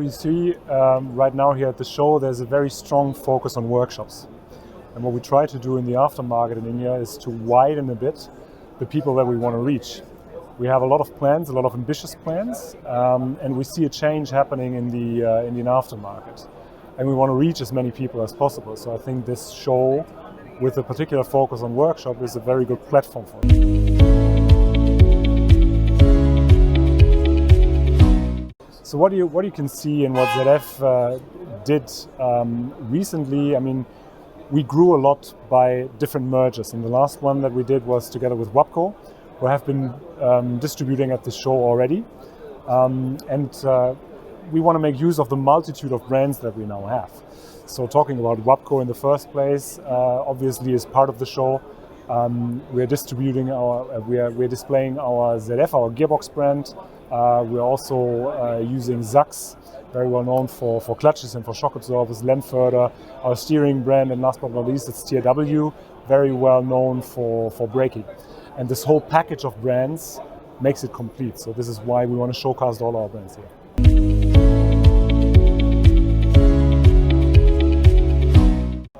you see right now here at the show, there's a very strong focus on workshops. And what we try to do in the aftermarket in India is to widen a bit the people that we want to reach. We have a lot of plans, a lot of ambitious plans, and we see a change happening in the Indian aftermarket. And we want to reach as many people as possible. So I think this show, with a particular focus on workshop, is a very good platform for it. So what you can see and what ZF did recently, I mean, we grew a lot by different mergers. And the last one that we did was together with WAPCO, who have been distributing at the show already. We want to make use of the multitude of brands that we now have. So talking about WAPCO in the first place, obviously is part of the show. We're distributing we're displaying our ZF, our gearbox brand. We're also using Sachs, very well known for clutches and for shock absorbers, Lemförder, our steering brand, and last but not least, it's TRW, very well known for braking. And this whole package of brands makes it complete. So this is why we want to showcase all our brands here.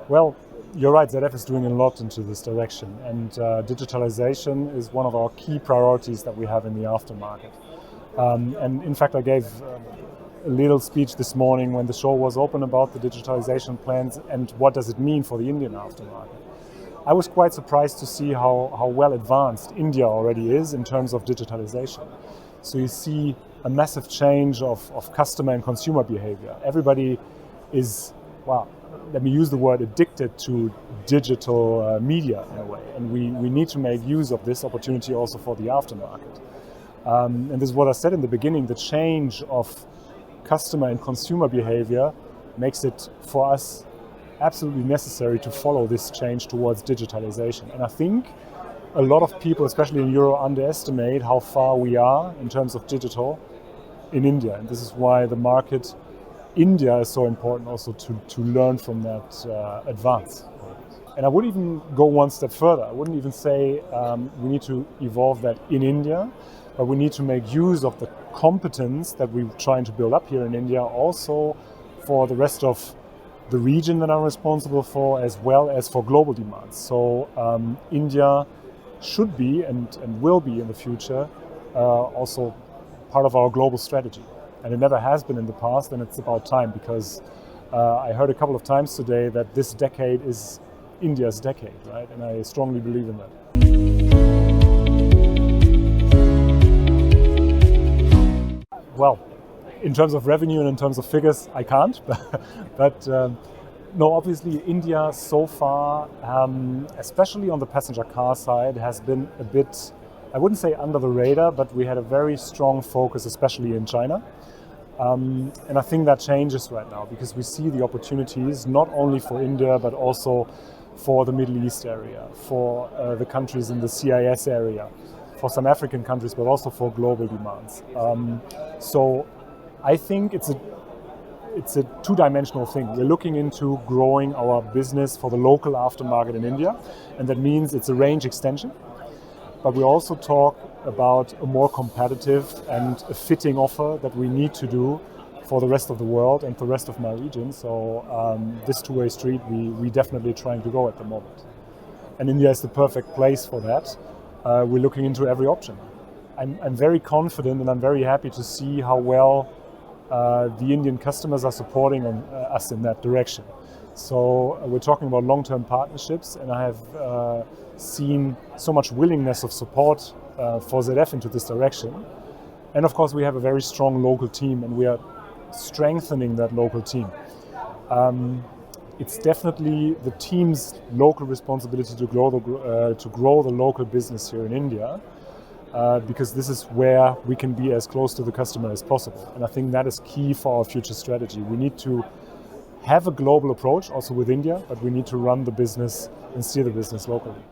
Well, you're right, ZF is doing a lot into this direction, and digitalization is one of our key priorities that we have in the aftermarket. And in fact, I gave a little speech this morning when the show was open about the digitalization plans and what does it mean for the Indian aftermarket. I was quite surprised to see how well advanced India already is in terms of digitalization. So you see a massive change of customer and consumer behavior. Everybody is, well, let me use the word, addicted to digital media in a way. And we need to make use of this opportunity also for the aftermarket. And this is what I said in the beginning, the change of customer and consumer behavior makes it for us absolutely necessary to follow this change towards digitalization. And I think a lot of people, especially in Europe, underestimate how far we are in terms of digital in India. And this is why the market India is so important also to learn from that advance. And I would even go one step further. I wouldn't even say we need to evolve that in India, but we need to make use of the competence that we're trying to build up here in India also for the rest of the region that I'm responsible for, as well as for global demands. So India should be and will be in the future also part of our global strategy. And it never has been in the past, and it's about time, because I heard a couple of times today that this decade is India's decade, right? And I strongly believe in that. Well, in terms of revenue and in terms of figures, I can't. But no, obviously India so far, especially on the passenger car side, has been a bit, I wouldn't say under the radar, but we had a very strong focus, especially in China. And I think that changes right now, because we see the opportunities not only for India, but also for the Middle East area, for the countries in the CIS area, for some African countries, but also for global demands. So I think it's a two-dimensional thing. We're looking into growing our business for the local aftermarket in India, and that means it's a range extension. But we also talk about a more competitive and a fitting offer that we need to do for the rest of the world and the rest of my region. So this two-way street, we definitely trying to go at the moment. And India is the perfect place for that. We're looking into every option. I'm very confident, and I'm very happy to see how well the Indian customers are supporting us in that direction. So we're talking about long-term partnerships, and I have seen so much willingness of support for ZF into this direction. And of course, we have a very strong local team, and we are strengthening that local team. It's definitely the team's local responsibility to grow the local business here in India, because this is where we can be as close to the customer as possible. And I think that is key for our future strategy. We need to have a global approach also with India, but we need to run the business and steer the business locally.